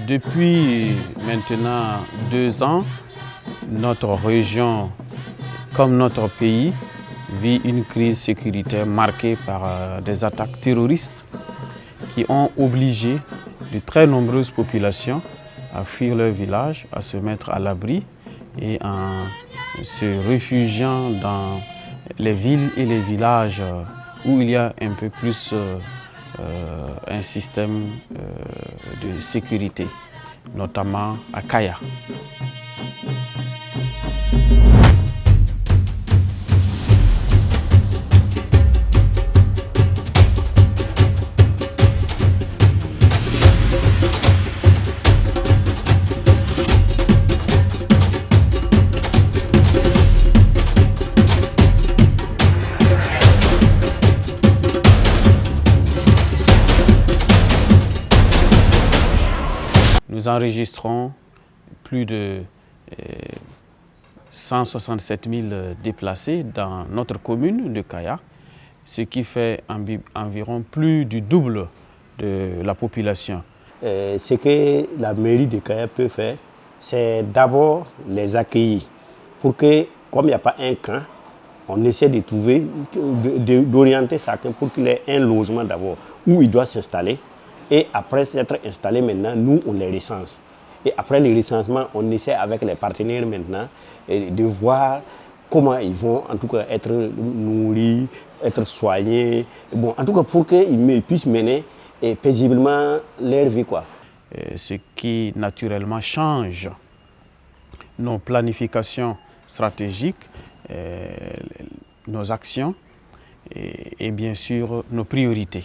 Depuis maintenant 2 ans, notre région, comme notre pays, vit une crise sécuritaire marquée par des attaques terroristes qui ont obligé de très nombreuses populations à fuir leur village, à se mettre à l'abri et en se réfugiant dans les villes et les villages où il y a un peu plus un système de sécurité, notamment à Kaya. Nous enregistrons plus de 167 000 déplacés dans notre commune de Kaya, ce qui fait environ plus du double de la population. Ce que la mairie de Kaya peut faire, c'est d'abord les accueillir pour que, comme il n'y a pas un camp, on essaie de trouver, d'orienter chacun pour qu'il ait un logement d'abord où il doit s'installer. Et après s'être installé maintenant, nous, on les recense. Et après le recensement, on essaie avec les partenaires maintenant de voir comment ils vont en tout cas être nourris, être soignés. Bon, en tout cas pour qu'ils puissent mener paisiblement leur vie, quoi. Ce qui naturellement change nos planifications stratégiques, nos actions et bien sûr nos priorités.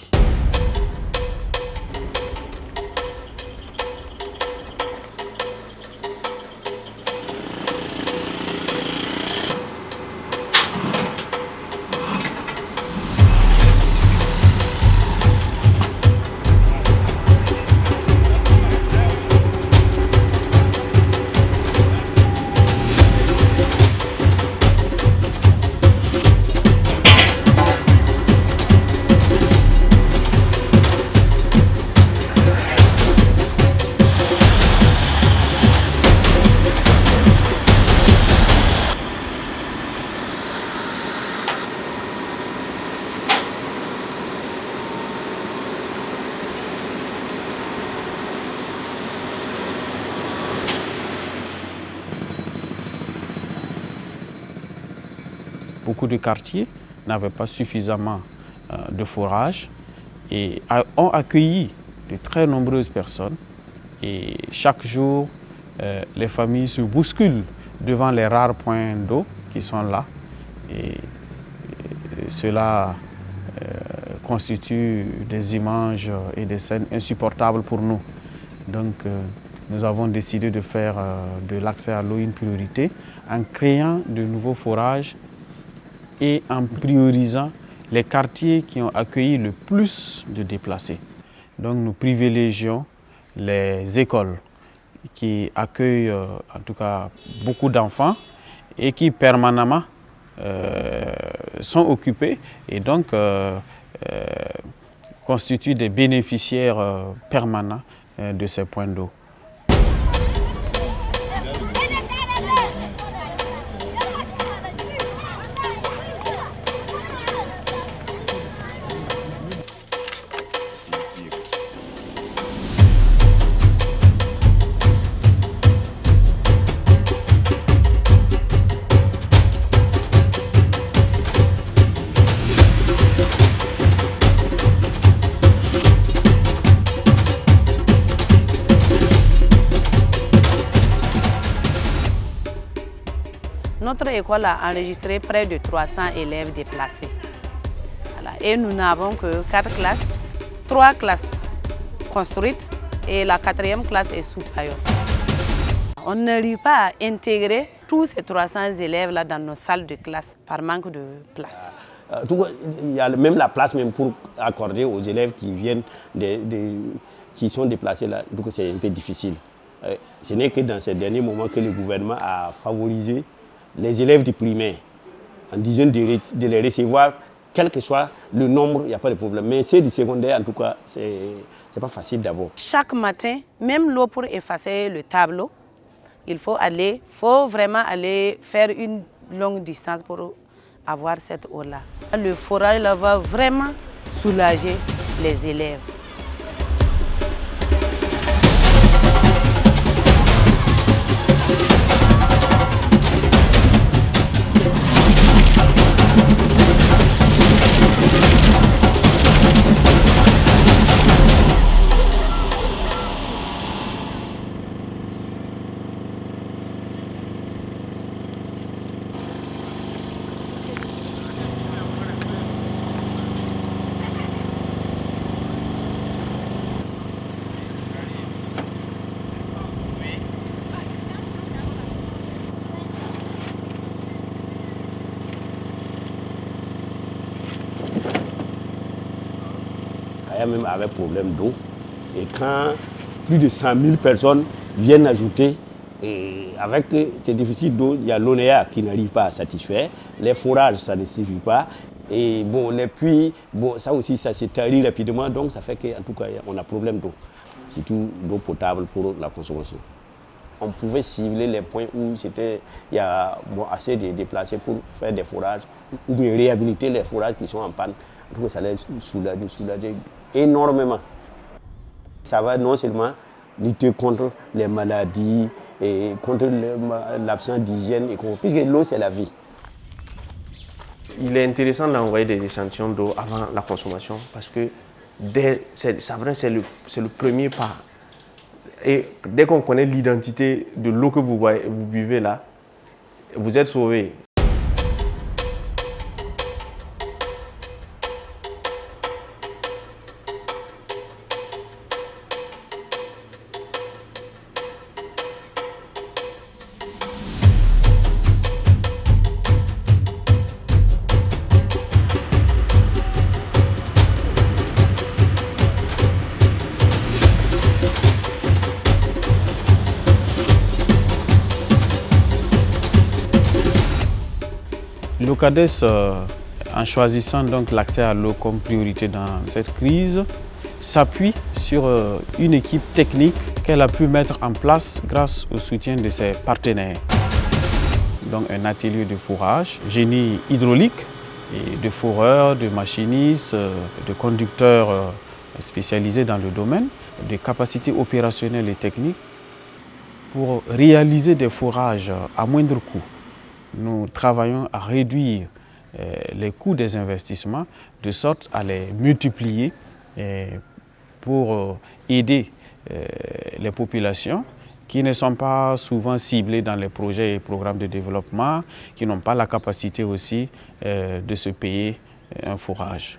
Beaucoup de quartiers n'avaient pas suffisamment de fourrage et ont accueilli de très nombreuses personnes. Et chaque jour, les familles se bousculent devant les rares points d'eau qui sont là. Et cela constitue des images et des scènes insupportables pour nous. Donc, nous avons décidé de faire de l'accès à l'eau une priorité en créant de nouveaux forages et en priorisant les quartiers qui ont accueilli le plus de déplacés. Donc nous privilégions les écoles qui accueillent en tout cas beaucoup d'enfants et qui permanemment sont occupés et donc constituent des bénéficiaires permanents de ces points d'eau. Notre école a enregistré près de 300 élèves déplacés. Voilà. Et nous n'avons que 4 classes, 3 classes construites et la 4e classe est sous pavillon. On n'arrive pas à intégrer tous ces 300 élèves-là dans nos salles de classe par manque de place. Il y a même la place même pour accorder aux élèves qui viennent, qui sont déplacés là, donc c'est un peu difficile. Ce n'est que dans ces derniers moments que le gouvernement a favorisé les élèves du primaire en disant de les recevoir quel que soit le nombre, il n'y a pas de problème. Mais c'est du secondaire, en tout cas, c'est pas facile d'abord. Chaque matin, même l'eau pour effacer le tableau, il faut vraiment aller faire une longue distance pour avoir cette eau-là. Le forage là, va vraiment soulager les élèves. Même avec problème d'eau. Et quand plus de 100 000 personnes viennent ajouter, et avec ces déficits d'eau, il y a l'ONEA qui n'arrive pas à satisfaire, les forages, ça ne suffit pas. Et bon, les puits, bon, ça aussi, ça s'est tari rapidement, donc ça fait qu'en tout cas, on a problème d'eau, surtout d'eau potable pour la consommation. On pouvait cibler les points où il y a assez de déplacés pour faire des forages, ou bien réhabiliter les forages qui sont en panne. En tout cas, ça les soulager énormément. Ça va non seulement lutter contre les maladies et contre l'absence d'hygiène, puisque l'eau, c'est la vie. Il est intéressant d'envoyer des échantillons d'eau avant la consommation parce que c'est le premier pas. Et dès qu'on connaît l'identité de l'eau que vous buvez là, vous êtes sauvé. L'OCADES, en choisissant donc l'accès à l'eau comme priorité dans cette crise, s'appuie sur une équipe technique qu'elle a pu mettre en place grâce au soutien de ses partenaires. Donc un atelier de fourrage, génie hydraulique, et de fourreurs, de machinistes, de conducteurs spécialisés dans le domaine, de capacités opérationnelles et techniques pour réaliser des fourrages à moindre coût. Nous travaillons à réduire les coûts des investissements de sorte à les multiplier pour aider les populations qui ne sont pas souvent ciblées dans les projets et programmes de développement, qui n'ont pas la capacité aussi de se payer un fourrage.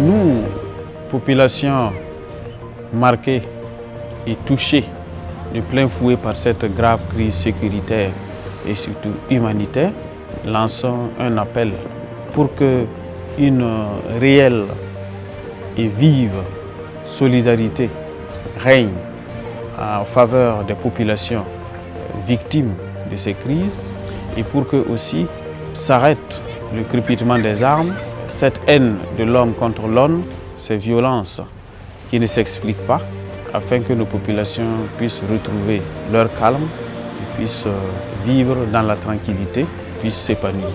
Nous, population marquée et touchée de plein fouet par cette grave crise sécuritaire et surtout humanitaire, lançons un appel pour que une réelle et vive solidarité règne en faveur des populations victimes de ces crises et pour que aussi s'arrête le crépitement des armes, cette haine de l'homme contre l'homme, ces violences qui ne s'expliquent pas, afin que nos populations puissent retrouver leur calme et puissent vivre dans la tranquillité, puissent s'épanouir.